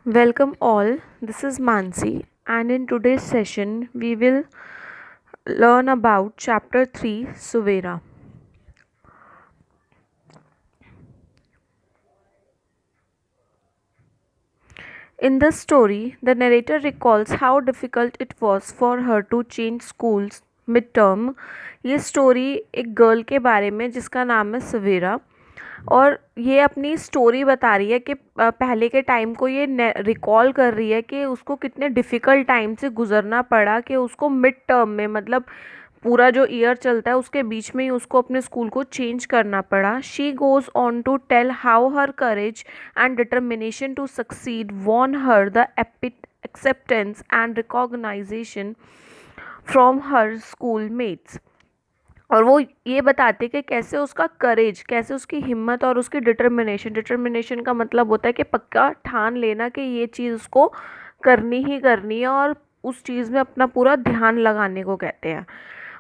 Welcome all, this is Mansi, and in today's session, we will learn about Chapter 3 Suvera. In this story, the narrator recalls how difficult it was for her to change schools midterm. ये story एक girl के बारे में जिसका नाम है सवेरा और ये अपनी स्टोरी बता रही है कि पहले के टाइम को ये रिकॉल कर रही है कि उसको कितने डिफ़िकल्ट टाइम से गुजरना पड़ा कि उसको मिड टर्म में मतलब पूरा जो ईयर चलता है उसके बीच में ही उसको अपने स्कूल को चेंज करना पड़ा. She goes on to tell how her courage and determination to succeed won her the acceptance and recognition from her schoolmates. और वो ये बताते कि कैसे उसका करेज, कैसे उसकी हिम्मत और उसकी डिटर्मिनेशन, डिटर्मिनेशन का मतलब होता है कि पक्का ठान लेना कि ये चीज़ उसको करनी ही करनी है और उस चीज़ में अपना पूरा ध्यान लगाने को कहते हैं.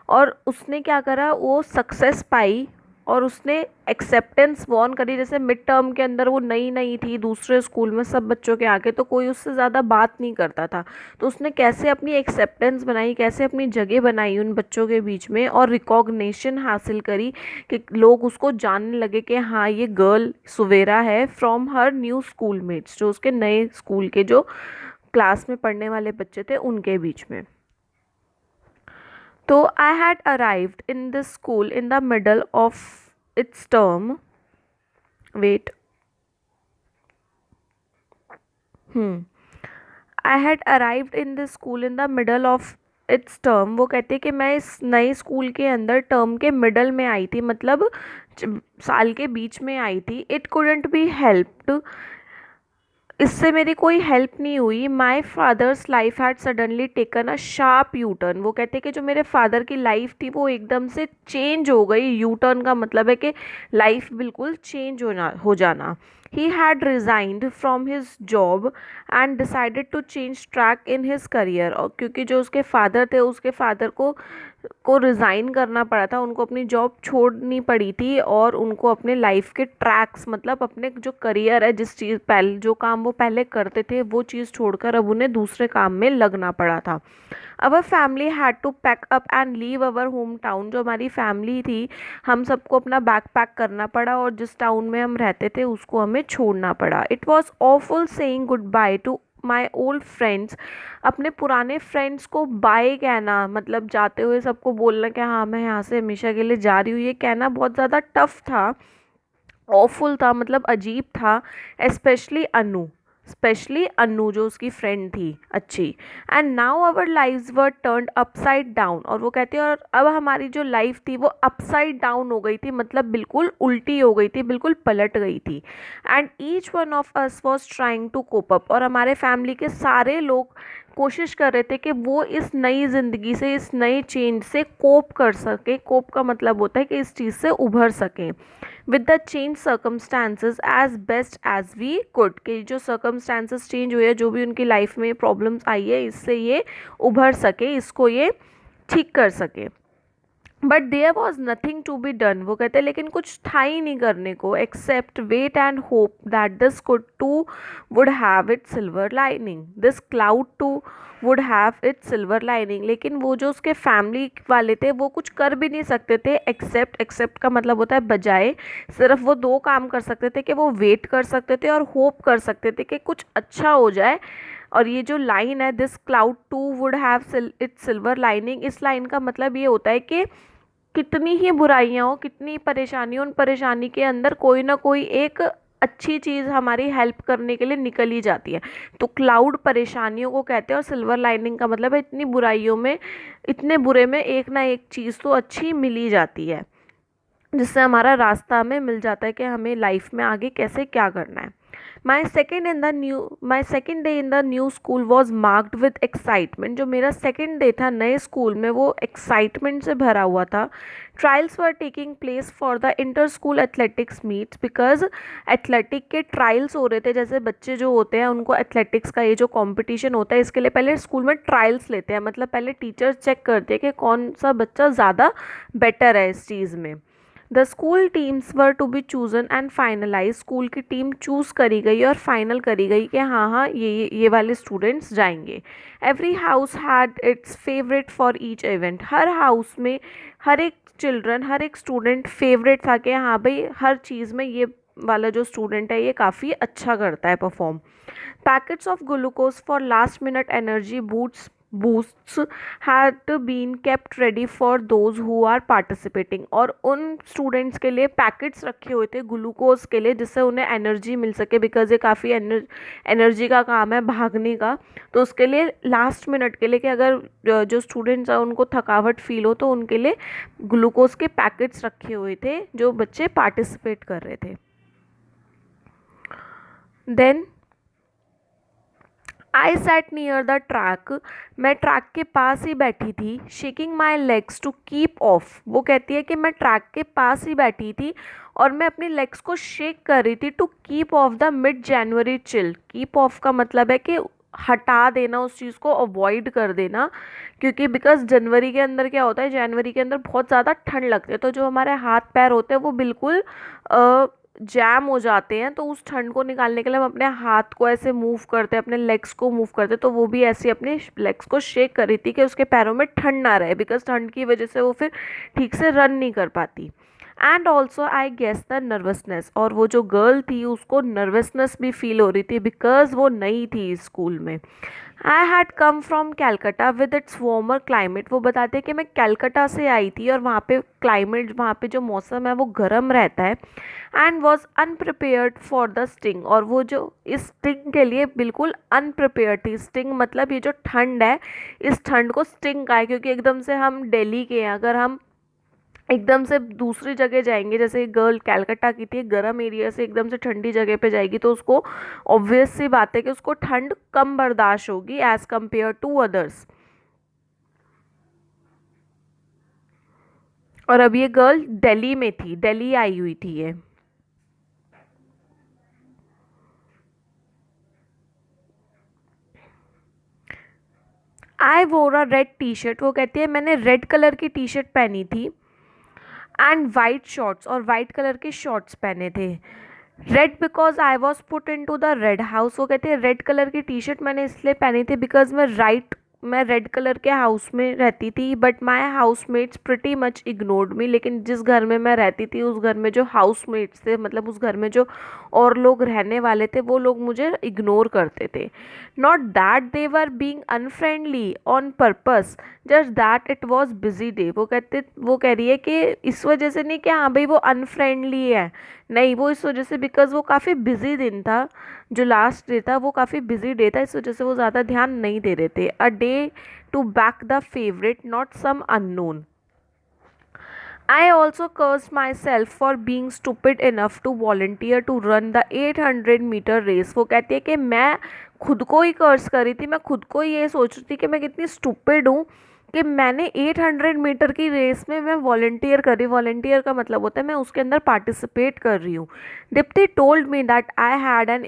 और उसने क्या करा, वो सक्सेस पाई और उसने एक्सेप्टेंस वॉन करी. जैसे मिड टर्म के अंदर वो नई नई थी दूसरे स्कूल में सब बच्चों के आगे, तो कोई उससे ज़्यादा बात नहीं करता था. तो उसने कैसे अपनी एक्सेप्टेंस बनाई, कैसे अपनी जगह बनाई उन बच्चों के बीच में और रिकॉग्निशन हासिल करी कि लोग उसको जानने लगे कि हाँ ये गर्ल सुवेरा है from her new school mates, जो उसके नए स्कूल के जो क्लास में पढ़ने वाले बच्चे थे उनके बीच में. तो I had arrived in this school in the middle of its term. Wait. I had arrived in this school in the middle of its term. वो कहते हैं कि मैं इस नए स्कूल के अंदर टर्म के मिडल में आई थी, मतलब साल के बीच में आई थी. इट couldn't बी हेल्प्ड, इससे मेरी कोई हेल्प नहीं हुई. My father's life had suddenly taken a sharp U turn. वो कहते हैं कि जो मेरे फादर की लाइफ थी वो एकदम से चेंज हो गई. यू टर्न का मतलब है कि लाइफ बिल्कुल चेंज हो जाना. He had resigned from his job and decided to change track in his career. और क्योंकि जो उसके फादर थे, उसके फादर को रिज़ाइन करना पड़ा था, उनको अपनी जॉब छोड़नी पड़ी थी और उनको अपने लाइफ के ट्रैक्स मतलब अपने जो करियर है, जिस चीज़ पहले जो काम वो पहले करते थे वो चीज़ छोड़कर अब उन्हें दूसरे काम में लगना पड़ा था. Our family had to pack up and leave our home town. जो हमारी फैमिली थी, हम सबको अपना बैग पैक करना पड़ा और जिस टाउन में हम रहते थे उसको हमें छोड़ना पड़ा. It was awful saying good bye to my old friends. अपने पुराने फ्रेंड्स को बाय कहना, मतलब जाते हुए सबको बोलना कि हाँ मैं यहाँ से हमेशा के लिए जा रही हूँ, ये कहना बहुत ज़्यादा टफ था, ऑफुल था, मतलब अजीब था. स्पेशली अनु जो उसकी फ्रेंड थी अच्छी. And now our lives were turned upside down. और वो कहती है और अब हमारी जो लाइफ थी वो अपसाइड डाउन हो गई थी, मतलब बिल्कुल उल्टी हो गई थी, बिल्कुल पलट गई थी. And each one of us was trying to cope up. और हमारे फैमिली के सारे लोग कोशिश कर रहे थे कि वो इस नई ज़िंदगी से, इस नए चेंज से कोप कर सके. कोप का मतलब होता है कि इस चीज़ से उभर सकें with the change circumstances as best as we could. कि जो सर्कमस्टांसेस चेंज हुए, जो भी उनकी लाइफ में प्रॉब्लम्स आई है, इससे ये उभर सके, इसको ये ठीक कर सके. But there was nothing to be done. वो कहते हैं लेकिन कुछ था ही नहीं करने को, except wait and hope that this could too would have it silver lining. This cloud too would have it silver lining. लेकिन वो जो उसके फैमिली वाले थे वो कुछ कर भी नहीं सकते थे. एक्सेप्ट का मतलब होता है बजाय. सिर्फ वो दो काम कर सकते थे कि वो वेट कर सकते थे और होप कर सकते थे कि कुछ अच्छा हो जाए. और ये जो लाइन है, this cloud too would have it silver lining, इस लाइन का मतलब ये होता है कि कितनी ही बुराइयां हो, कितनी परेशानी हो, उन परेशानी के अंदर कोई ना कोई एक अच्छी चीज़ हमारी हेल्प करने के लिए निकल ही जाती है. तो क्लाउड परेशानियों को कहते हैं और सिल्वर लाइनिंग का मतलब है इतनी बुराइयों में, इतने बुरे में एक ना एक चीज़ तो अच्छी मिल ही जाती है, जिससे हमारा रास्ता हमें मिल जाता है कि हमें लाइफ में आगे कैसे क्या करना है. My second day in the new school was marked with excitement. जो मेरा सेकेंड डे था नए स्कूल में वो एक्साइटमेंट से भरा हुआ था. Trials were taking place for the inter school athletics meets because athletic के ट्रायल्स हो रहे थे. जैसे बच्चे जो होते हैं उनको एथलेटिक्स का ये जो कंपटीशन होता है इसके लिए पहले स्कूल में ट्रायल्स लेते हैं, मतलब पहले टीचर्स चेक करते हैं कि कौन सा बच्चा ज़्यादा बेटर है इस चीज़ में. The school teams were to be chosen and finalize, school की टीम चूज़ करी गई और फाइनल करी गई कि हाँ हाँ ये वाले स्टूडेंट्स जाएंगे। Every house had it's favourite for each event, her house में हर एक चिल्ड्रन हर एक स्टूडेंट फेवरेट था कि हाँ भाई हर चीज़ में ये वाला जो स्टूडेंट है ये काफ़ी अच्छा करता है perform. Packets of glucose for last minute energy boosts had been kept ready for those who are participating, और उन स्टूडेंट्स के लिए पैकेट्स रखे हुए थे ग्लूकोज के लिए जिससे उन्हें एनर्जी मिल सके, बिकॉज ये काफ़ी एनर्जी का काम है भागने का। तो उसके लिए लास्ट मिनट के लिए कि अगर जो स्टूडेंट्स हैं उनको थकावट फील हो तो उनके लिए ग्लूकोज के पैकेट्स रखे हुए थे जो बच्चे पार्टिसिपेट कर रहे थे। Then I sat near the track, मैं ट्रैक के पास ही बैठी थी। Shaking my legs to keep off, वो कहती है कि मैं ट्रैक के पास ही बैठी थी और मैं अपनी लेग्स को शेक कर रही थी to keep off the mid January chill. Keep off का मतलब है कि हटा देना, उस चीज़ को अवॉइड कर देना, क्योंकि बिकॉज जनवरी के अंदर क्या होता है, जनवरी के अंदर बहुत ज़्यादा ठंड लगती है तो जो हमारे हाथ पैर होते हैं वो बिल्कुल जैम हो जाते हैं। तो उस ठंड को निकालने के लिए हम अपने हाथ को ऐसे मूव करते हैं, अपने लेग्स को मूव करते हैं। तो वो भी ऐसे अपने लेग्स को शेक कर रही थी कि उसके पैरों में ठंड ना रहे, बिकॉज ठंड की वजह से वो फिर ठीक से रन नहीं कर पाती। And also I guess the nervousness, और वो जो गर्ल थी उसको नर्वसनेस भी फील हो रही थी बिकॉज वो नई थी स्कूल में। I had come from Calcutta with its warmer climate, वो बताते हैं कि मैं कैलकटा से आई थी और वहाँ पे क्लाइमेट, वहाँ पे जो मौसम है वो गर्म रहता है। And was अनप्रिपेयर्ड for the sting, और वो जो इस स्टिंग के लिए बिल्कुल अनप्रिपेयर्ड थी। स्टिंग मतलब ये जो ठंड है, इस ठंड को स्टिंग का है क्योंकि एकदम से हम दिल्ली के हैं, अगर हम एकदम से दूसरी जगह जाएंगे, जैसे गर्ल कैलकटा की थी, गर्म एरिया से एकदम से ठंडी जगह पे जाएगी तो उसको ऑब्वियस सी बात है कि उसको ठंड कम बर्दाश्त होगी एज कम्पेयर टू अदर्स। और अब ये गर्ल दिल्ली में थी, दिल्ली आई हुई थी ये। आई वोर अ रेड टी शर्ट, वो कहती है मैंने रेड कलर की टी शर्ट पहनी थी। एंड वाइट शॉर्ट्स, और वाइट कलर के शॉर्ट्स पहने थे। Red because I was put in to the red house, वो कहते हैं रेड कलर की टी शर्ट मैंने इसलिए पहनी थी बिकॉज मैं रेड कलर के हाउस में रहती थी। But my housemates pretty much ignored me, लेकिन जिस घर में मैं रहती थी उस घर में जो हाउस मेट्स थे, मतलब उस घर में जो और लोग रहने वाले थे वो लोग मुझे इग्नोर करते थे। Not that they were being unfriendly on purpose, just that it was busy day, वो कह रही है कि इस वजह से नहीं कि हाँ भाई वो अनफ्रेंडली है, नहीं, वो इस वजह से बिकॉज वो काफ़ी बिजी दिन था, जो लास्ट डे था वो काफ़ी बिजी डे था, इस वजह से वो ज़्यादा ध्यान नहीं दे रहे थे। A day to back the favourite not some unknown. I also cursed myself for being stupid enough to volunteer to run the 800-meter race, वो कहती है कि मैं खुद को ही कर्स करी थी, मैं खुद को ये सोच रही थी कि मैं कितनी स्टूपिड हूँ कि मैंने 800 मीटर की रेस में मैं वॉलंटियर कर रही, वॉलंटियर का मतलब होता है मैं उसके अंदर पार्टिसिपेट कर रही हूँ। Deepti told me that I had an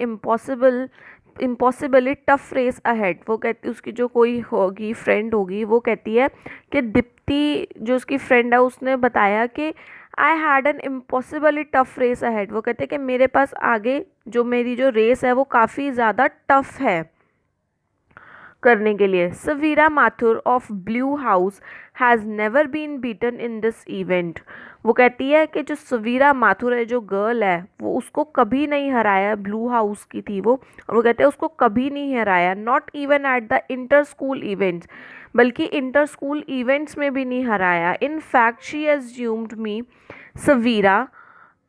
impossibly tough race ahead, वो कहती उसकी जो कोई होगी फ्रेंड होगी वो कहती है कि दीप्ति जो उसकी फ्रेंड है उसने बताया कि I had an impossibly tough race ahead, वो कहते हैं कि मेरे पास आगे जो मेरी जो रेस है वो काफ़ी ज़्यादा टफ है करने के लिए। Savira Mathur of Blue House has never been beaten in this event, वो कहती है कि जो सवीरा माथुर है, जो गर्ल है, वो उसको कभी नहीं हराया, ब्लू हाउस की थी वो, और वो कहते हैं उसको कभी नहीं हराया, not even at the inter school events, बल्कि इंटर स्कूल इवेंट्स में भी नहीं हराया। In fact she assumed me, Savira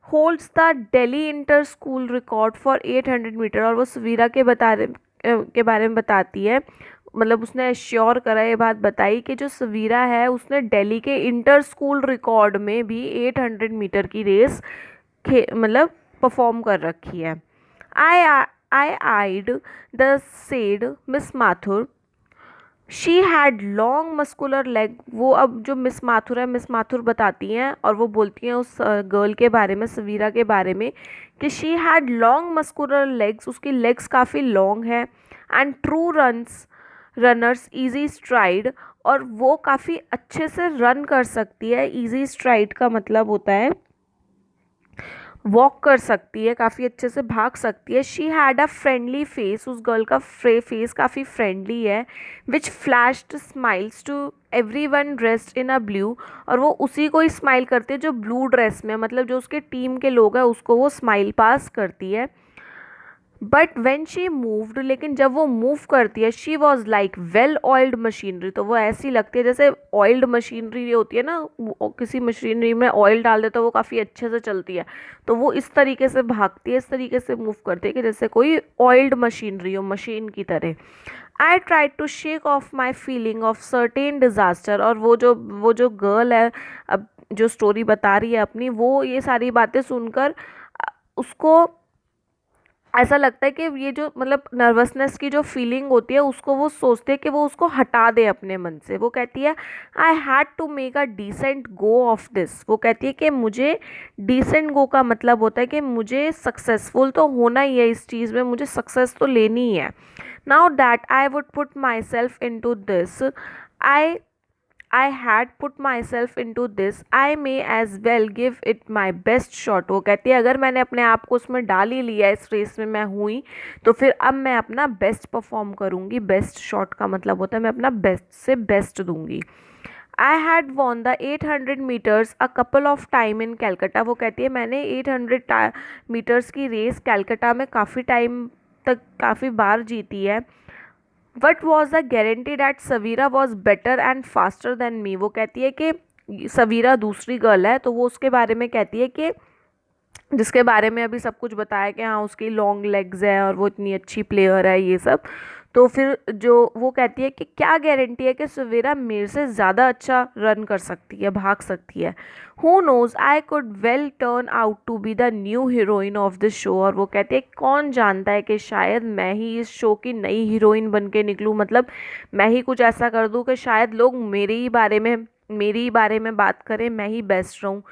holds the Delhi inter school record for 800 metres, और वो सवीरा के बारे में बताती है, मतलब उसने एश्योर करा, ये बात बताई कि जो सवीरा है उसने दिल्ली के इंटर स्कूल रिकॉर्ड में भी 800 मीटर की रेस मतलब परफॉर्म कर रखी है। I I eyed the said miss Mathur, she had long muscular leg, वो अब जो मिस माथुर है, मिस माथुर बताती हैं और वो बोलती हैं उस गर्ल के बारे में, सवीरा के बारे में, कि she had long muscular legs, उसकी लेग्स काफ़ी लॉन्ग है, and true runners easy STRIDE, और वो काफ़ी अच्छे से रन कर सकती है। इजी स्ट्राइड का मतलब होता है वॉक कर सकती है, काफ़ी अच्छे से भाग सकती है। She had a friendly face, उस गर्ल का फेस काफ़ी फ्रेंडली है। Which flashed smiles to everyone dressed in a blue, और वो उसी को ही स्माइल करती है जो ब्लू ड्रेस में, मतलब जो उसके टीम के लोग हैं उसको वो स्माइल पास करती है। बट वेन शी मूव्ड, लेकिन जब वो मूव करती है, she was like well oiled machinery, तो वो ऐसी लगती है जैसे ऑयल्ड मशीनरी होती है ना, किसी मशीनरी में ऑयल डाल दे तो वो काफ़ी अच्छे से चलती है, तो वो इस तरीके से भागती है, इस तरीके से मूव करती है कि जैसे कोई ऑयल्ड मशीनरी हो, मशीन की तरह। I tried to shake off my feeling of certain disaster, और वो जो गर्ल है, अब जो स्टोरी बता रही है अपनी, वो ये सारी बातें सुनकर उसको ऐसा लगता है कि ये जो मतलब नर्वसनेस की जो फीलिंग होती है उसको वो सोचते हैं कि वो उसको हटा दे अपने मन से। वो कहती है I had to make a decent go of this, वो कहती है कि मुझे डिसेंट गो का मतलब होता है कि मुझे सक्सेसफुल तो होना ही है, इस चीज़ में मुझे सक्सेस तो लेनी ही है। Now that I would put myself in to this, I I had put myself into this, I may as well give it my best shot। वो कहती है अगर मैंने अपने आप को उसमें डाल ही लिया, इस रेस में मैं हुई, तो फिर अब मैं अपना बेस्ट परफॉर्म करूँगी। बेस्ट शॉट का मतलब होता है मैं अपना बेस्ट से बेस्ट दूंगी। I had won the 800 metres a couple of time in Calcutta, वो कहती है मैंने 800 मीटर्स की रेस कैलकटा में काफ़ी टाइम तक काफ़ी बार जीती है। What was the guarantee that Savira was better and faster than me, वो कहती है कि सवीरा दूसरी गर्ल है, तो वो उसके बारे में कहती है कि जिसके बारे में अभी सब कुछ बताया कि हाँ उसकी लॉन्ग लेग्स है और वो इतनी अच्छी प्लेयर है ये सब। तो फिर जो वो कहती है कि क्या गारंटी है कि सवेरा मेरे से ज़्यादा अच्छा रन कर सकती है, भाग सकती है। Who knows I could well turn out to be the new heroine of this show, और वो कहती है कौन जानता है कि शायद मैं ही इस शो की नई हीरोइन बन के निकलूँ, मतलब मैं ही कुछ ऐसा कर दूँ कि शायद लोग मेरे ही बारे में बात करें, मैं ही बेस्ट रहूँ,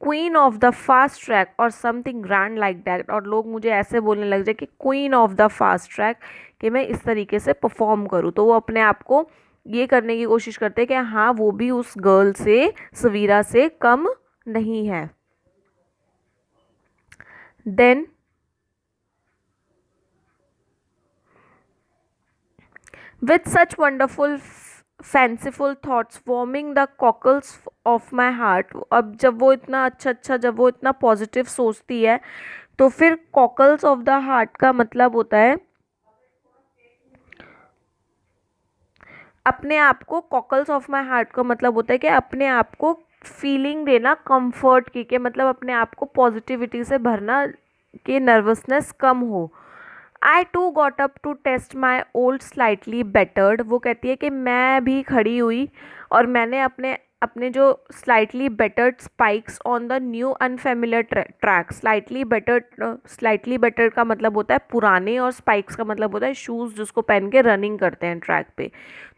queen of the fast track और समथिंग ग्रैंड लाइक दैट, और लोग मुझे ऐसे बोलने लग जाए कि queen of the fast track, कि मैं इस तरीके से परफॉर्म करूँ। तो वो अपने आप को ये करने की कोशिश करते हैं कि हाँ वो भी उस गर्ल से, सवीरा से कम नहीं है। Then with such wonderful fanciful thoughts warming the cockles of my heart, अब जब वो इतना अच्छा जब वो इतना पॉजिटिव सोचती है, तो फिर कॉकल्स ऑफ द हार्ट का मतलब होता है अपने आप को, कॉकल्स ऑफ माई हार्ट का मतलब होता है कि अपने आप को फीलिंग देना कंफर्ट की, के मतलब अपने आप को पॉजिटिविटी से भरना कि नर्वसनेस कम हो। I too got up to test my old slightly battered, वो कहती है कि मैं भी खड़ी हुई और मैंने अपने अपने जो slightly battered spikes on the new unfamiliar track, slightly battered का मतलब होता है पुराने, और स्पाइक्स का मतलब होता है शूज़ जिसको पहन के रनिंग करते हैं ट्रैक पे।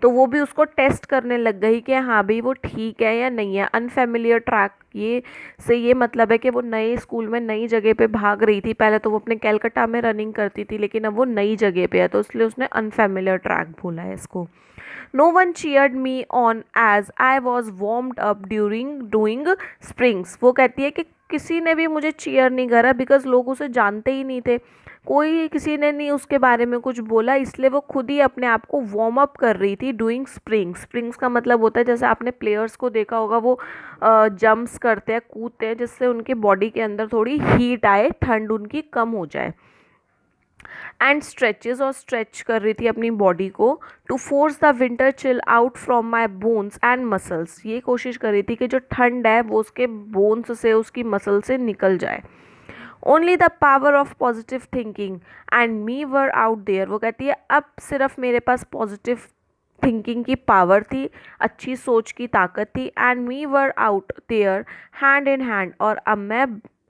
तो वो भी उसको टेस्ट करने लग गई कि हाँ भाई वो ठीक है या नहीं है। अनफेमिलियर ट्रैक ये मतलब है कि वो नए स्कूल में नई जगह पे भाग रही थी, पहले तो वो अपने कैलकटा में रनिंग करती थी लेकिन अब वो नई जगह पे है, तो इसलिए उसने अनफेमिलियर ट्रैक बोला है इसको। No one cheered me on as I was warmed up during doing springs, वो कहती है कि किसी ने भी मुझे चीयर नहीं करा, बिकॉज लोग उसे जानते ही नहीं थे, कोई किसी ने नहीं उसके बारे में कुछ बोला, इसलिए वो खुद ही अपने आप को वार्म अप कर रही थी डूइंग स्प्रिंग्स। स्प्रिंग्स का मतलब होता है जैसे आपने प्लेयर्स को देखा होगा वो जंप्स करते हैं, कूदते हैं, जिससे उनके बॉडी के अंदर थोड़ी हीट आए, ठंड उनकी कम हो जाए। एंड स्ट्रेचेस, और स्ट्रेच कर रही थी अपनी बॉडी को, to force the winter chill out from my bones and muscles, ये कोशिश कर रही थी कि जो ठंड है वो उसके बोन्स से, उसकी मसल से निकल जाए। Only the power of positive thinking and me were out there, वो कहती है अब सिर्फ मेरे पास पॉजिटिव थिंकिंग की पावर थी, अच्छी सोच की ताकत थी, and me were out there hand in hand, और अब मैं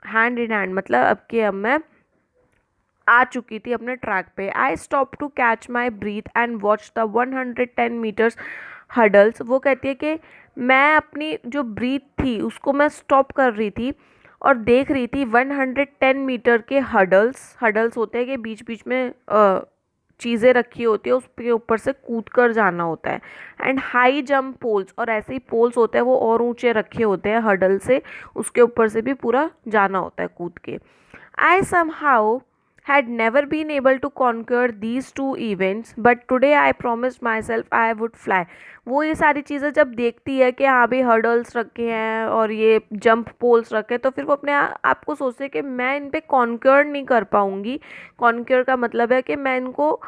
हैंड इन हैंड मतलब अब मैं आ चुकी थी अपने ट्रैक पे। I stop to catch my breath and watch the 110 metres hurdles, वो कहती है कि मैं अपनी जो ब्रीथ थी उसको मैं स्टॉप कर रही थी और देख रही थी 110 मीटर के हडल्स, हडल्स होते हैं कि बीच बीच में चीज़ें रखी होती है उसके ऊपर से कूद कर जाना होता है। एंड हाई जंप पोल्स, और ऐसे ही पोल्स होते हैं वो और ऊंचे रखे होते हैं हडल से, उसके ऊपर से भी पूरा जाना होता है कूद के। I somehow had never been able to conquer these two events, but today I promised myself I would fly. वो ये सारी चीज़ें जब देखती है कि हाँ भाई हर्डल्स रखे हैं और ये जंप पोल्स रखे हैं, तो फिर वो अपने आप को सोचते हैं कि मैं इन पे कॉन्कर नहीं कर पाऊंगी। कॉन्कर का मतलब है कि मैं इनको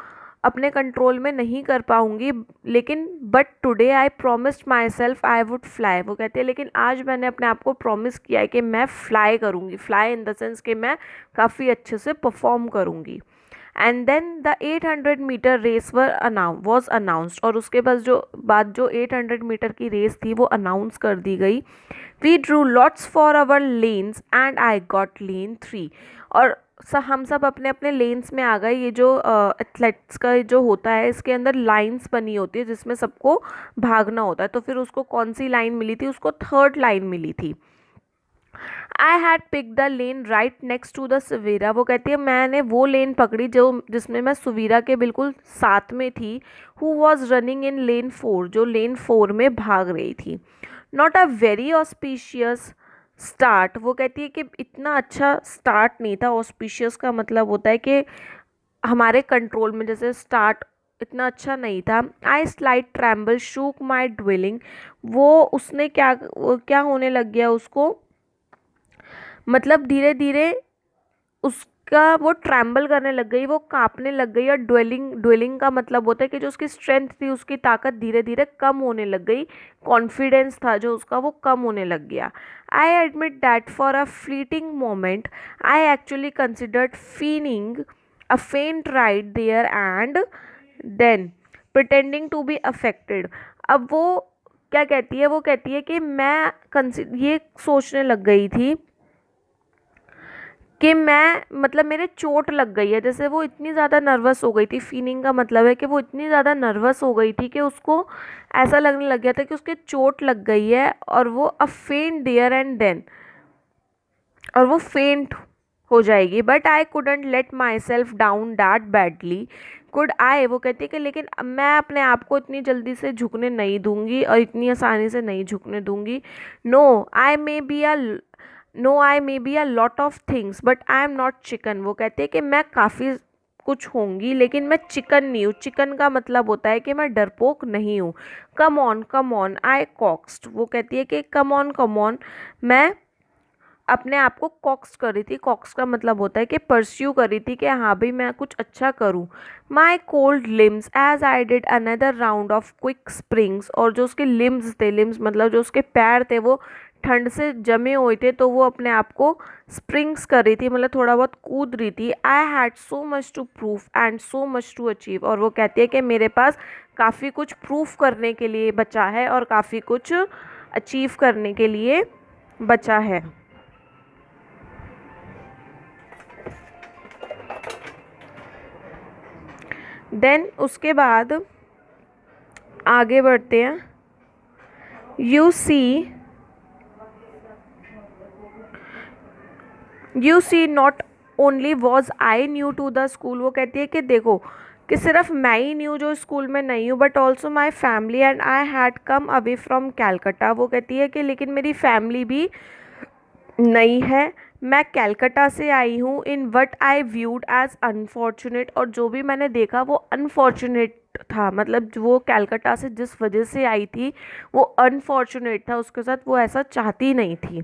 अपने कंट्रोल में नहीं कर पाऊंगी, लेकिन but today I promised my self I would fly. वो कहते हैं लेकिन आज मैंने अपने आप को प्रॉमिस किया है कि मैं फ्लाई करूंगी, फ्लाई इन द सेंस कि मैं काफ़ी अच्छे से परफॉर्म करूंगी। And then the 800 metre race was announced, और उसके बाद जो 800 मीटर की रेस थी वो अनाउंस कर दी गई। We drew lots for our lanes and I got lane 3। और हम सब अपने अपने लेन्स में आ गए। ये जो एथलेट्स का जो होता है इसके अंदर लाइंस बनी होती है जिसमें सबको भागना होता है, तो फिर उसको कौन सी लाइन मिली थी, उसको थर्ड लाइन मिली थी। I had pick the lane right next to the Suveera. वो कहती है मैंने वो लेन पकड़ी जो जिसमें मैं सुवीरा के बिल्कुल साथ में थी। हु वॉज रनिंग इन लेन 4, जो लेन 4 में भाग रही थी। Not a very auspicious start. वो कहती है कि इतना अच्छा स्टार्ट नहीं था। ऑस्पिशियस का मतलब होता है कि हमारे कंट्रोल में, जैसे स्टार्ट इतना अच्छा नहीं था। आई स्लाइड ट्रैम्बल शूक माई ड्वेलिंग। वो उसने क्या होने लग गया उसको, मतलब धीरे धीरे उसका वो ट्रैम्बल करने लग गई, वो कांपने लग गई। और ड्वेलिंग का मतलब होता है कि जो उसकी स्ट्रेंथ थी, उसकी ताकत धीरे धीरे कम होने लग गई। कॉन्फिडेंस था जो उसका वो कम होने लग गया। I admit that for a fleeting moment I actually considered feigning a faint right there and then pretending to be affected. अब वो क्या कहती है, वो कहती है कि मैं ये सोचने लग गई थी कि मैं, मतलब मेरे चोट लग गई है। जैसे वो इतनी ज़्यादा नर्वस हो गई थी, फीलिंग का मतलब है कि वो इतनी ज़्यादा नर्वस हो गई थी कि उसको ऐसा लगने लग गया था कि उसके चोट लग गई है, और वो अ फेंट देयर एंड देन, और वो फेंट हो जाएगी। But I couldn't let my self down that badly. Could I, वो कहती है कि लेकिन मैं अपने आप को इतनी जल्दी से झुकने नहीं दूंगी और इतनी आसानी से नहीं झुकने दूंगी। No I may be a no I may be a lot of things but I am not chicken. वो कहते हैं कि मैं काफ़ी कुछ होंगी लेकिन मैं चिकन नहीं हूँ। चिकन का मतलब होता है कि मैं डरपोक नहीं हूँ। Come on I coaxed. वो कहती है कि कम ऑन, मैं अपने आप को कॉक्स कर रही थी। कॉक्स का मतलब होता है कि परस्यू कर रही थी कि हाँ भाई मैं कुछ अच्छा करूँ। My cold limbs as I did another round of quick sprints. और जो उसके लिम्स थे, लिम्स मतलब जो उसके पैर थे, वो ठंड से जमे हुए थे, तो वो अपने आप को स्प्रिंग्स कर रही थी, मतलब थोड़ा बहुत कूद रही थी। I had so much to proof and so much to achieve. और वो कहती है कि मेरे पास काफ़ी कुछ प्रूफ करने के लिए बचा है और काफ़ी कुछ अचीव करने के लिए बचा है। देन उसके बाद आगे बढ़ते हैं। You see not only was I new to the school. वो कहती है कि देखो कि सिर्फ मैं ही न्यू जो स्कूल में नहीं हूँ, but also my family and I had come away from Calcutta. वो कहती है कि लेकिन मेरी फैमिली भी नई है। मैं कैलकटा से आई हूँ in what I viewed as unfortunate. और जो भी मैंने देखा वो अनफॉर्चुनेट था, मतलब वो कैलकटा से जिस वजह से आई थी वो अनफॉर्चुनेट था, उसके साथ वो ऐसा चाहती नहीं थी।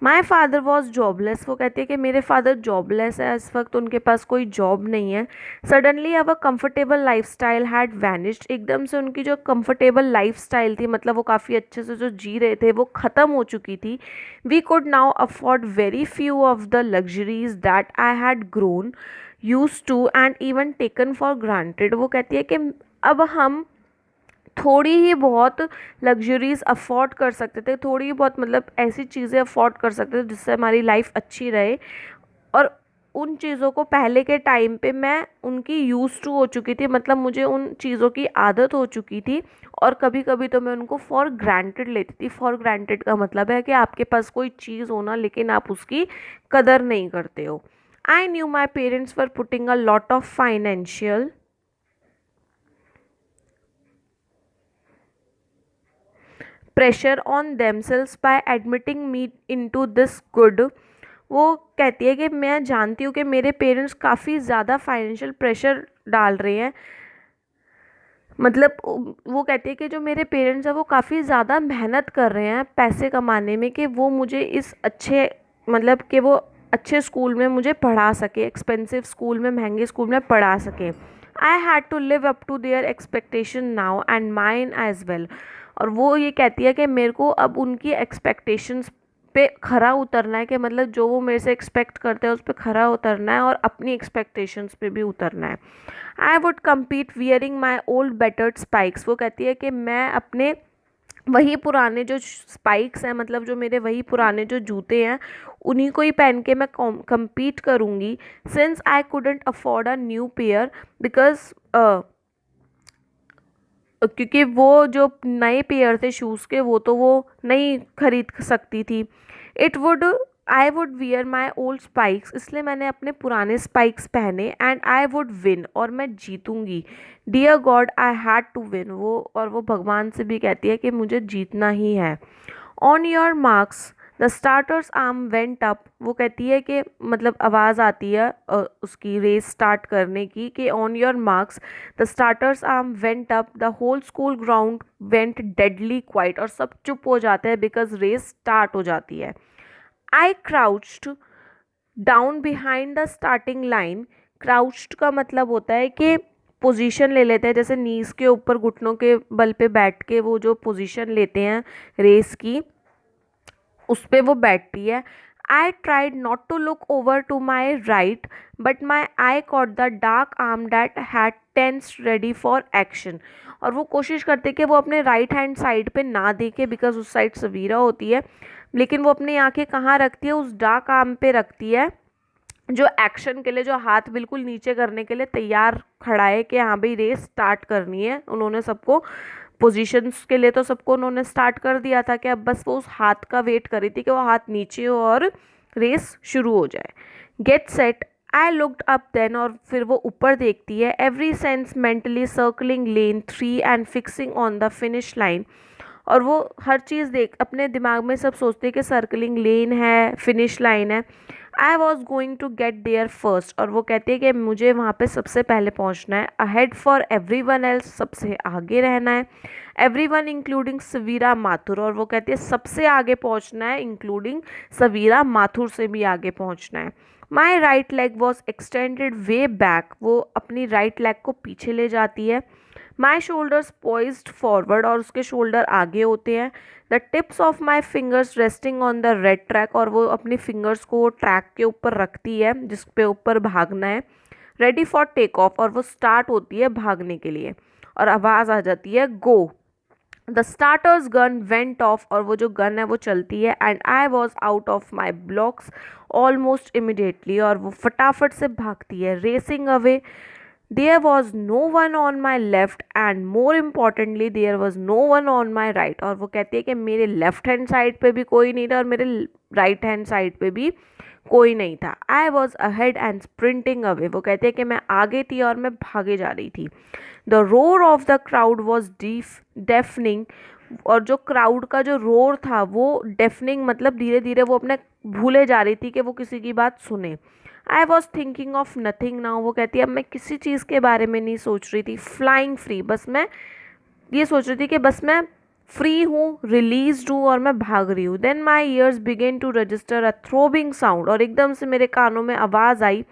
My father was jobless. वो कहती है कि मेरे फादर जॉबलेस है, इस वक्त उनके पास कोई जॉब नहीं है। Suddenly our comfortable life style had vanished. एकदम से उनकी जो कंफर्टेबल लाइफ स्टाइल थी, मतलब वो काफ़ी अच्छे से जो जी रहे थे, वो ख़त्म हो चुकी थी। We could now afford very few of the luxuries that I had grown used to and even taken for granted. वो कहती है कि अब हम थोड़ी ही बहुत लग्जरीज अफोर्ड कर सकते थे, थोड़ी ही बहुत मतलब ऐसी चीज़ें अफोर्ड कर सकते थे जिससे हमारी लाइफ अच्छी रहे। और उन चीज़ों को पहले के टाइम पे मैं उनकी यूज़ टू हो चुकी थी, मतलब मुझे उन चीज़ों की आदत हो चुकी थी। और कभी कभी तो मैं उनको फॉर ग्रांटेड लेती थी। फॉर ग्रांटेड का मतलब है कि आपके पास कोई चीज़ होना लेकिन आप उसकी कदर नहीं करते हो। I knew my parents were putting a lot of financial pressure on themselves by admitting me into this good. वो कहती है कि मैं जानती हूँ कि मेरे पेरेंट्स काफ़ी ज़्यादा फाइनेंशियल प्रेशर डाल रहे हैं, मतलब वो कहती है कि जो मेरे पेरेंट्स हैं वो काफ़ी ज़्यादा मेहनत कर रहे हैं पैसे कमाने में, कि वो मुझे इस अच्छे, मतलब कि वो अच्छे स्कूल में मुझे पढ़ा सके, एक्सपेंसिव स्कूल में, महंगे स्कूल में पढ़ा सके। I had to live up to their expectation now and mine as well. और वो ये कहती है कि मेरे को अब उनकी एक्सपेक्टेशंस पे खरा उतरना है, कि मतलब जो वो मेरे से एक्सपेक्ट करते हैं उस पे खरा उतरना है और अपनी एक्सपेक्टेशंस पे भी उतरना है। I would compete wearing my old battered spikes. वो कहती है कि मैं अपने वही पुराने जो स्पाइक्स हैं, मतलब जो मेरे वही पुराने जो जूते हैं, उन्हीं को ही पहन के मैं कम्पीट करूँगी। Since I couldn't afford a new pair because क्योंकि वो जो नए पेयर थे शूज़ के वो तो वो नहीं खरीद सकती थी। It would I would wear my old spikes, इसलिए मैंने अपने पुराने स्पाइक्स पहने। एंड आई वुड विन, और मैं जीतूंगी। Dear God I had to win, वो और वो भगवान से भी कहती है कि मुझे जीतना ही है। On your marks the starters arm went up. वो कहती है कि मतलब आवाज़ आती है उसकी रेस स्टार्ट करने की, कि on your marks the starters arm went up, the whole school ground went deadly quiet. और सब चुप हो जाते हैं बिकॉज रेस स्टार्ट हो जाती है। I crouched down behind the starting line. Crouched का मतलब होता है कि पोजीशन ले लेते हैं, जैसे नीज के ऊपर घुटनों के बल पे बैठ के वो जो पोजीशन लेते हैं रेस की, उस पे वो बैठती है। I tried not to look over to my right but my eye caught the dark arm that had tense ready for action. और वो कोशिश करते कि वो अपने राइट हैंड साइड पे ना देखे बिकॉज उस साइड सवीरा होती है, लेकिन वो अपनी आंखें कहाँ रखती है, उस डार्क आर्म पे रखती है, जो एक्शन के लिए, जो हाथ बिल्कुल नीचे करने के लिए तैयार खड़ा है कि हाँ भाई रेस स्टार्ट करनी है। उन्होंने सबको पोजीशंस के लिए तो सबको उन्होंने स्टार्ट कर दिया था, कि अब बस वो उस हाथ का वेट कर रही थी कि वो हाथ नीचे हो और रेस शुरू हो जाए। Get set I looked up then, और फिर वो ऊपर देखती है। Every sense mentally circling lane 3 and fixing on the finish line. और वो हर चीज़ देख अपने दिमाग में सब सोचते हैं कि सर्कलिंग लेन है, फिनिश लाइन है। I was going to get there first, और वो कहती है कि मुझे वहाँ पे सबसे पहले पहुँचना है। Ahead for every one else, सबसे आगे रहना है। एवरी वन इंक्लूडिंग सवीरा माथुर, और वो कहती है सबसे आगे पहुँचना है इंक्लूडिंग सवीरा माथुर से भी आगे पहुँचना है। My right leg was extended way back, वो अपनी राइट लेग को पीछे ले जाती है। माई शोल्डर्स पोइज्ड फॉरवर्ड, और उसके शोल्डर आगे होते हैं। The tips of my fingers resting on the red track, और वो अपनी फिंगर्स को ट्रैक के ऊपर रखती है जिस पे ऊपर भागना है। रेडी फॉर टेक ऑफ, और वो स्टार्ट होती है भागने के लिए, और आवाज़ आ जाती है go. The starter's gun went off, और वो जो गन है वो चलती है। And I was out of my blocks almost immediately, और वो फटाफट से भागती है racing away. There was no one on my left and more importantly there was no one on my right। और वो कहती है कि मेरे लेफ्ट हैंड साइड पे भी कोई नहीं था और मेरे राइट हैंड साइड पे भी कोई नहीं था। I was ahead and sprinting away, वो कहती है कि मैं आगे थी और मैं भागे जा रही थी। The roar of the crowd was deafening, और जो क्राउड का जो रोर था वो डेफनिंग मतलब धीरे धीरे वो अपने भूले जा रही थी कि वो किसी की बात सुने। I was thinking of nothing now, वो कहती है अब मैं किसी चीज़ के बारे में नहीं सोच रही थी। फ्लाइंग फ्री, बस मैं ये सोच रही थी कि बस मैं फ्री हूँ, रिलीज हूँ और मैं भाग रही हूँ। Then my ears began to register a throbbing sound, और एकदम से मेरे कानों में आवाज़ आई।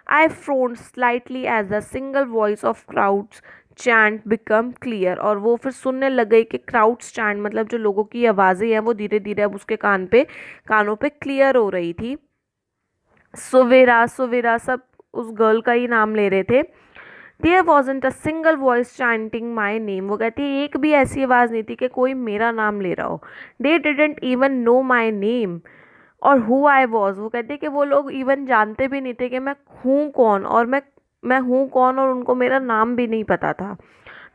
I frowned slightly as the single voice of crowds chant become clear, और वो फिर सुनने लग गई कि क्राउड्स चैंट मतलब जो लोगों की आवाज़ें हैं वो धीरे धीरे अब उसके कानों पे क्लियर हो रही थी। सुवेरा सुवेरा सब उस गर्ल का ही नाम ले रहे थे। There wasn't a single voice chanting my name, वो कहती है एक भी ऐसी आवाज़ नहीं थी कि कोई मेरा नाम ले रहा हो। They didn't even know my name और हु आई वॉज, वो कहती है कि वो लोग इवन जानते भी नहीं थे कि मैं हूँ कौन, और मैं हूँ कौन, और उनको मेरा नाम भी नहीं पता था।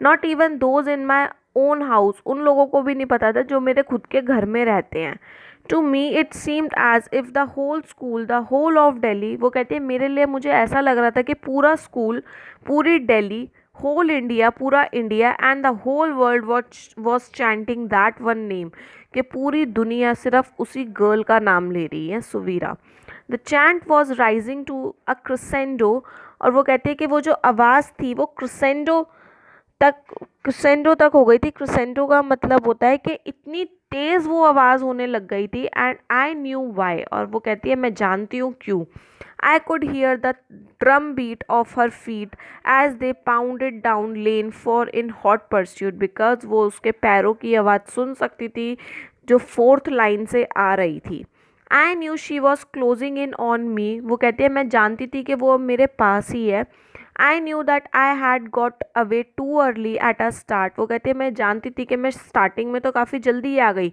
Not even those in my own house, उन लोगों को भी नहीं पता था जो मेरे खुद के घर में रहते हैं। To me it seemed as if the whole school the whole of Delhi, वो कहती है मेरे लिए मुझे ऐसा लग रहा था कि पूरा स्कूल, पूरी दिल्ली, होल इंडिया, पूरा India and the whole world was chanting that one name, कि पूरी दुनिया सिर्फ उसी गर्ल का नाम ले रही है, Suveera. The chant was rising to a crescendo, और वो कहते हैं कि वो जो आवाज़ थी वो तक क्रिसेंडो तक हो गई थी। क्रिसेंडो का मतलब होता है कि इतनी तेज़ वो आवाज़ होने लग गई थी, एंड आई न्यू वाई, और वो कहती है मैं जानती हूँ क्यों। I could hear the drum beat of her feet as they pounded down lane four in hot pursuit, because वो उसके पैरों की आवाज़ सुन सकती थी जो फोर्थ लाइन से आ रही थी। I knew she was closing in on me, वो कहती है मैं जानती थी कि वो मेरे पास ही है। I knew that I had got away too early at a start, वो कहते हैं मैं जानती थी कि मैं स्टार्टिंग में तो काफ़ी जल्दी आ गई।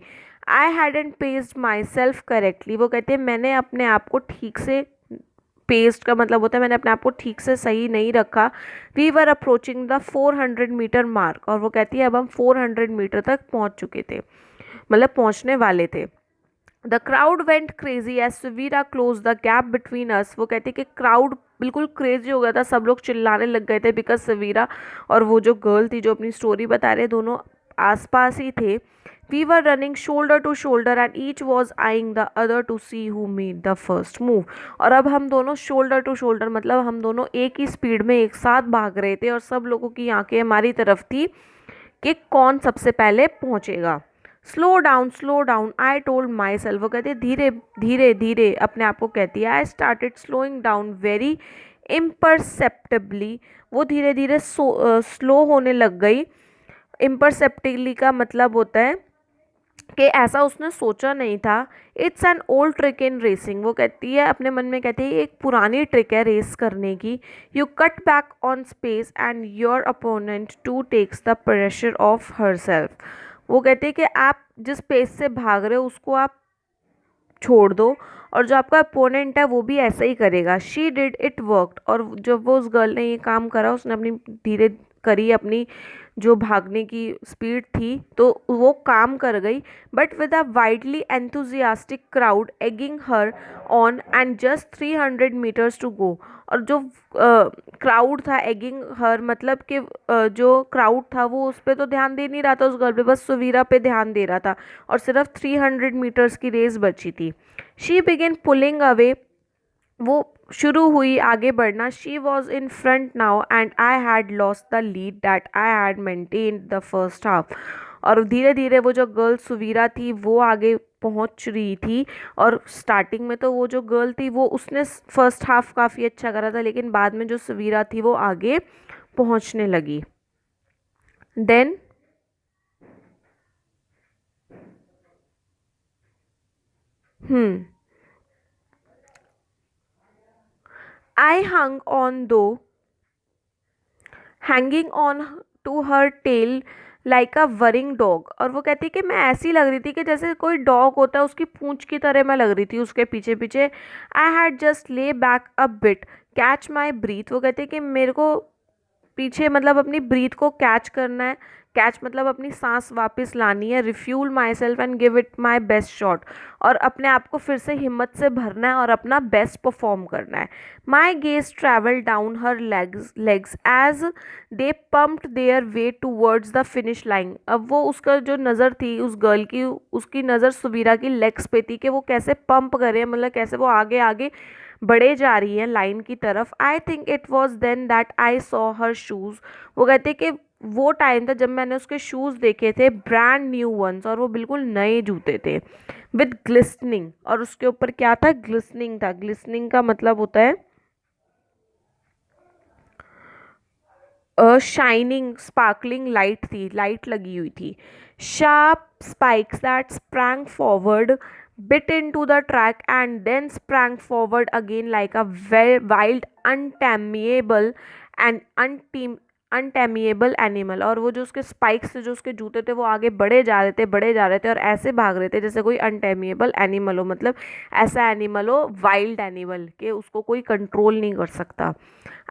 आई hadn't paced my self correctly, वो कहते हैं मैंने अपने आप को ठीक से, पेस्ट का मतलब होता है मैंने अपने आप को ठीक से सही नहीं रखा। We were approaching the 400 metre mark, और वो कहती है अब हम 400 मीटर तक पहुंच चुके थे, मतलब पहुंचने वाले थे। The crowd went crazy as Savira close the gap between us, वो कहती है कि क्राउड बिल्कुल क्रेजी हो गया था, सब लोग चिल्लाने लग गए थे, बिकॉज सवीरा और वो जो गर्ल थी जो अपनी स्टोरी बता रहे, दोनों आसपास ही थे। We were running shoulder to shoulder and each was eyeing the other to see who made the first move, और अब हम दोनों शोल्डर टू शोल्डर, मतलब हम दोनों एक ही स्पीड में एक साथ भाग रहे थे, और सब लोगों की आंखें हमारी तरफ थी कि कौन सबसे पहले पहुंचेगा। Slow down I told my self, वो कहती है धीरे धीरे धीरे, अपने आप को कहती है। I started slowing down very imperceptibly, वो धीरे धीरे स्लो होने लग गई। इम्परसेप्टिबली का मतलब होता है कि ऐसा उसने सोचा नहीं था। It's an old trick in racing, वो कहती है अपने मन में, कहती है ये एक पुरानी ट्रिक है रेस करने की। You cut back on space and your opponent too takes the pressure off herself, वो कहते हैं कि आप जिस पेस से भाग रहे हो उसको आप छोड़ दो, और जो आपका अपोनेंट है वो भी ऐसा ही करेगा। शी डिड इट वर्कड, और जब वो उस गर्ल ने ये काम करा, उसने अपनी धीरे करी अपनी जो भागने की स्पीड थी तो वो काम कर गई। But with a widely enthusiastic crowd egging her on and just 300 metres to go, और जो क्राउड था एगिंग हर मतलब कि जो क्राउड था वो उस पर तो ध्यान दे नहीं रहा था उस गर्ल पे, बस सुवीरा पे ध्यान दे रहा था, और सिर्फ 300 मीटर्स की रेस बची थी। शी बिगेन पुलिंग अवे, वो शुरू हुई आगे बढ़ना। She was in front now and I had lost the lead that I had maintain the first half, और धीरे धीरे वो जो गर्ल सुवीरा थी वो आगे पहुंच रही थी, और स्टार्टिंग में तो वो जो गर्ल थी वो उसने फर्स्ट हाफ काफ़ी अच्छा करा था, लेकिन बाद में जो सुवीरा थी वो आगे पहुंचने लगी। Then hmm I hung on दो hanging on to her tail like a worrying dog, और वो कहती है कि मैं ऐसी लग रही थी कि जैसे कोई डॉग होता है उसकी पूंछ की तरह मैं लग रही थी उसके पीछे पीछे। I had just lay back a bit catch my breath, वो कहती है कि मेरे को पीछे मतलब अपनी ब्रीथ को कैच करना है, कैच मतलब अपनी सांस वापस लानी है। Refuel my self and give it my best shot, और अपने आप को फिर से हिम्मत से भरना है और अपना बेस्ट परफॉर्म करना है। My gaze travel down her legs as they pumped their way towards the finish line, अब वो उसका जो नज़र थी उस गर्ल की, उसकी नज़र सुवीरा की लेग्स पे थी कि वो कैसे पंप करे, मतलब कैसे वो आगे आगे बढ़े जा रही है लाइन की तरफ। I think it was then that I saw her shoes, वो कहते कि वो टाइम था जब मैंने उसके शूज़ देखे थे, ब्रांड न्यू वंस, और वो बिल्कुल नए जूते थे, विद ग्लिस्टनिंग, और उसके ऊपर क्या था, ग्लिस्टनिंग था। ग्लिस्टनिंग का मतलब होता है शाइनिंग, स्पार्कलिंग लाइट थी, लाइट लगी हुई थी। Sharp spikes that sprang forward bit into the track and then sprang forward again like a wild untamable and untamable animal, और वो जो उसके स्पाइक्स थे जो उसके जूते थे वो आगे बढ़े जा रहे थे, बढ़े जा रहे थे, और ऐसे भाग रहे थे जैसे कोई अनटेमिएबल एनिमल हो, मतलब ऐसा एनिमल हो, वाइल्ड एनिमल, कि उसको कोई कंट्रोल नहीं कर सकता।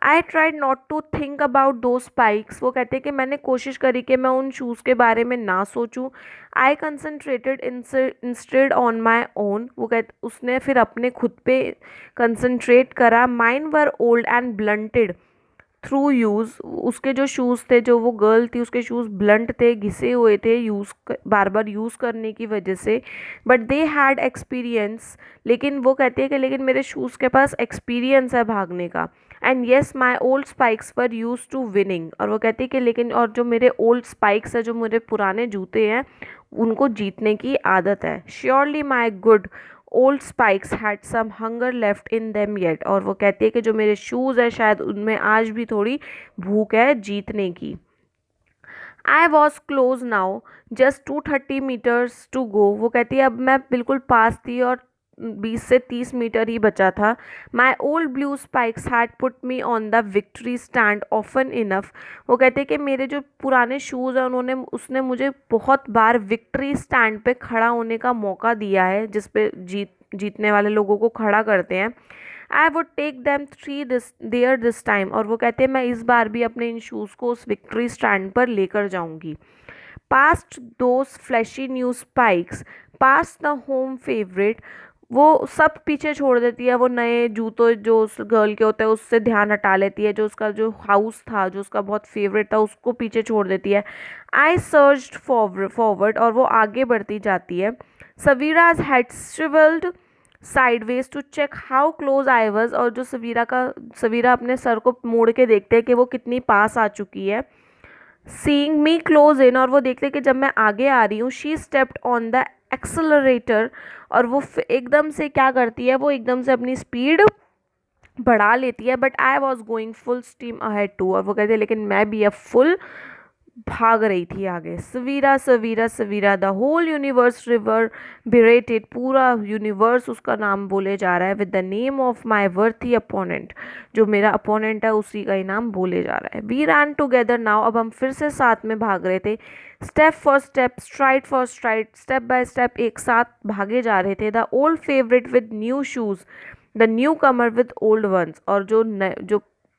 I tried not to think about those spikes, वो कहते हैं कि मैंने कोशिश करी कि मैं उन शूज़ के बारे में ना सोचूं। I concentrated instead on my own, वो कहते उसने फिर अपने खुद पे कंसंट्रेट करा। Mine were old and blunted through use, उसके जो शूज़ थे, जो वो गर्ल थी उसके शूज़ ब्लंट थे, घिसे हुए थे बार बार यूज़ करने की वजह से, बट दे हैड एक्सपीरियंस। लेकिन वो कहती है कि लेकिन मेरे शूज़ के पास एक्सपीरियंस है भागने का। And yes my old spikes were used to winning, और वो कहती है कि लेकिन और जो मेरे ओल्ड स्पाइक्स है, जो मेरे पुराने जूते हैं, उनको जीतने की आदत है। Surely my good old spikes had some hunger left in them yet, और वो कहती है कि जो मेरे शूज़ है शायद उनमें आज भी थोड़ी भूख है जीतने की। I was close now, just 230 metres to go, वो कहती है अब मैं बिल्कुल पास थी और 20 से 30 मीटर ही बचा था। My old blue spikes had put me on the victory stand often enough, वो कहते हैं कि मेरे जो पुराने शूज़ हैं उसने मुझे बहुत बार विक्ट्री स्टैंड पे खड़ा होने का मौका दिया है, जिस पे जीतने वाले लोगों को खड़ा करते हैं। I would take them three this time, और वो कहते हैं मैं इस बार भी अपने इन शूज़ को उस विक्ट्री स्टैंड पर लेकर जाऊंगी। Past those flashy new spikes, past the home favourite, वो सब पीछे छोड़ देती है, वो नए जूतों जो उस गर्ल के होते हैं उससे ध्यान हटा लेती है, जो उसका जो हाउस था, जो उसका बहुत फेवरेट था, उसको पीछे छोड़ देती है। आई सर्च्ड फॉरवर्ड, और वो आगे बढ़ती जाती है। Savira's had swivelled sideways to check how close I was, और जो सवीरा अपने सर को मोड़ के देखते हैं कि वो कितनी पास आ चुकी है। सीइंग मी क्लोज इन, और वो देखते हैं कि जब मैं आगे आ रही हूँ। She stepped on the accelerator, और वो एकदम से क्या करती है, वो एकदम से अपनी स्पीड बढ़ा लेती है। But I was going full steam ahead too, और वो कहते हैं लेकिन मैं भी अब फुल भाग रही थी आगे। सवीरा सवीरा सवीरा, द होल यूनिवर्स रिवर बिरेटेड, पूरा यूनिवर्स उसका नाम बोले जा रहा है। With the name of my worthy opponent, जो मेरा अपोनेंट है उसी का ही नाम बोले जा रहा है। वी रैन टुगेदर नाउ, अब हम फिर से साथ में भाग रहे थे। Step for step, STRIDE for STRIDE, step by step एक साथ भागे जा रहे थे। The old favourite with new shoes, the new Qamar with old ones, और जो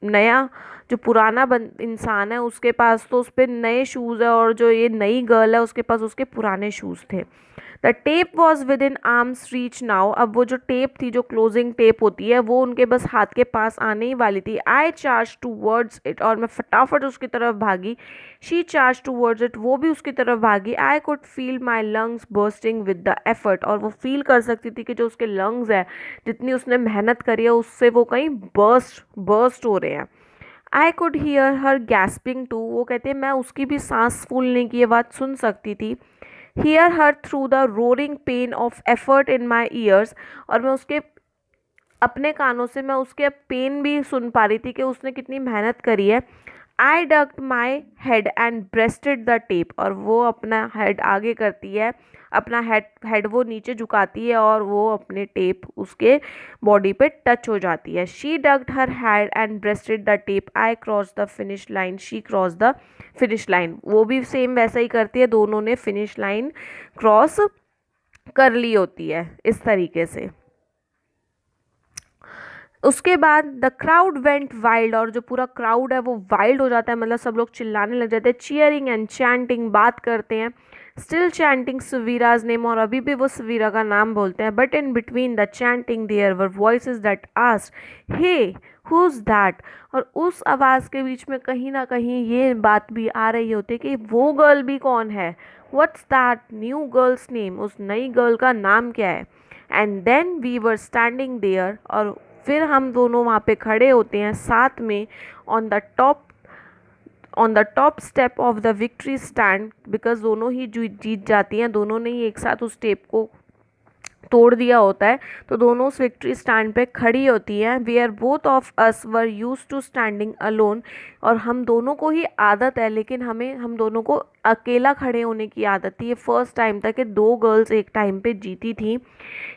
नया जो पुराना इंसान है उसके पास तो उस पर नए शूज़ है, और जो ये नई गर्ल है उसके पास उसके पुराने शूज़ थे। The tape was with in arms reach now, अब वो जो टेप थी, जो क्लोजिंग टेप होती है, वो उनके बस हाथ के पास आने ही वाली थी। I charge towards it, और मैं फटाफट उसकी तरफ भागी। She charge towards it, वो भी उसकी तरफ भागी। I could feel my lungs bursting with the effort, और वो फील कर सकती थी कि जो उसके लंग्स है, जितनी उसने मेहनत करी है उससे वो कहीं बर्स्ट हो रहे हैं। I could hear her gasping too, वो कहते हैं मैं उसकी भी सांस फूलने की आवाज़ सुन सकती थी। Hear her through the roaring pain of effort in my years, और मैं उसके अपने कानों से मैं उसके पेन भी सुन पा रही थी कि उसने कितनी मेहनत करी है। I ducked my head and breasted the tape, और वो अपना हेड आगे करती है, अपना हेड वो नीचे झुकाती है, और वो अपने टेप उसके बॉडी पे टच हो जाती है। She ducked her head and breasted the tape, I cross the finish line, she cross the finish line, वो भी सेम वैसा ही करती है, दोनों ने फिनिश लाइन क्रॉस कर ली होती है इस तरीके से। उसके बाद द क्राउड वेंट वाइल्ड, और जो पूरा क्राउड है वो वाइल्ड हो जाता है, मतलब सब लोग चिल्लाने लग जाते हैं। चीयरिंग एंड चैंटिंग, बात करते हैं। स्टिल चैंटिंग सवीराज नेम, और अभी भी वो सवीरा का नाम बोलते हैं। But in between the chanting there were voices that asked hey who's that, और उस आवाज़ के बीच में कहीं ना कहीं ये बात भी आ रही होती है कि वो गर्ल भी कौन है। What's that new girl's name, उस नई गर्ल का नाम क्या है। And then we were standing there, और फिर हम दोनों वहाँ पे खड़े होते हैं साथ में। On the top step of the victory stand, because दोनों ही जीत जाती हैं, दोनों ने ही एक साथ उस टेप को तोड़ दिया होता है, तो दोनों उस विक्ट्री स्टैंड पे खड़ी होती हैं। We are both of us were used to standing alone, और हम दोनों को ही आदत है, लेकिन हम दोनों को अकेला खड़े होने की आदत थी। ये फर्स्ट टाइम था कि दो गर्ल्स एक टाइम पे जीती थी।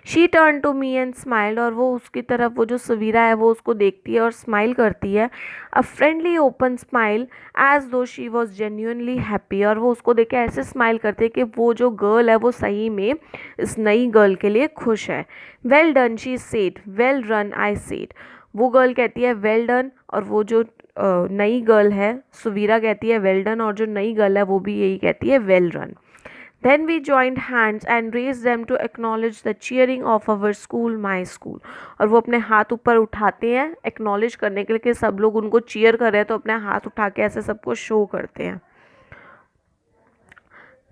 She turn to me and smiled, और वो उसकी तरफ, वो जो सवीरा है वो उसको देखती है और स्माइल करती है। A friendly open smile as though she was genuinely happy, और वो उसको देख के ऐसे स्माइल करती है कि वो जो गर्ल है वो सही में इस नई गर्ल के लिए खुश है। Well done she said, well run I said, वो गर्ल कहती है वेल डन, और वो जो नई गर्ल है सवीरा कहती है वेल डन, और जो नई गर्ल है वो भी यही कहती है well run. Then we joined hands and raised them to acknowledge the cheering of our school, my school. और वो अपने हाथ ऊपर उठाते हैं एक्नॉलेज करने के लिए कि सब लोग उनको चीयर कर रहे हैं, तो अपने हाथ उठा के ऐसे सबको शो करते हैं।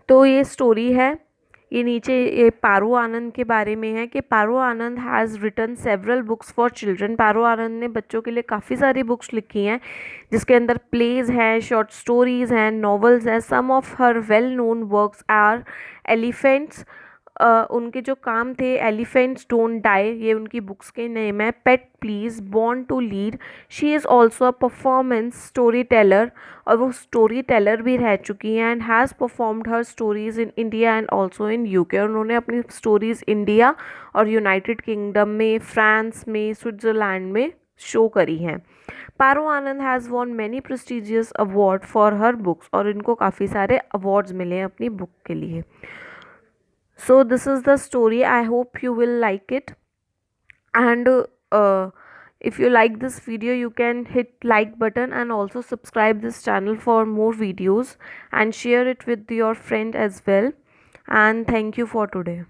तो ये स्टोरी है। ये नीचे ये पारो आनंद के बारे में है कि Paro Anand has written several books for children. Paro Anand ने बच्चों के लिए काफ़ी सारी बुक्स लिखी हैं, जिसके अंदर प्लेज हैं, शॉर्ट स्टोरीज़ हैं, नॉवेल्स हैं। Some of her well known works are elephants. उनके जो काम थे, एलिफेंट्स डोंट डाई, ये उनकी बुक्स के नेम है। Pet please, born to lead, she is also a performance story teller, और वो स्टोरी टेलर भी रह चुकी हैं। And has performed her stories in India and also in UK. और उन्होंने अपनी स्टोरीज़ इंडिया और यूनाइटेड किंगडम में, फ्रांस में, स्विट्ज़रलैंड में शो करी हैं। Paro Anand has won many prestigious award for her books, और इनको काफ़ी सारे अवार्ड्स मिले हैं अपनी बुक के लिए। So this is the story. I hope you will like it. And if you like this video, you can hit like button and also subscribe this channel for more videos, and share it with your friend as well. And thank you for today.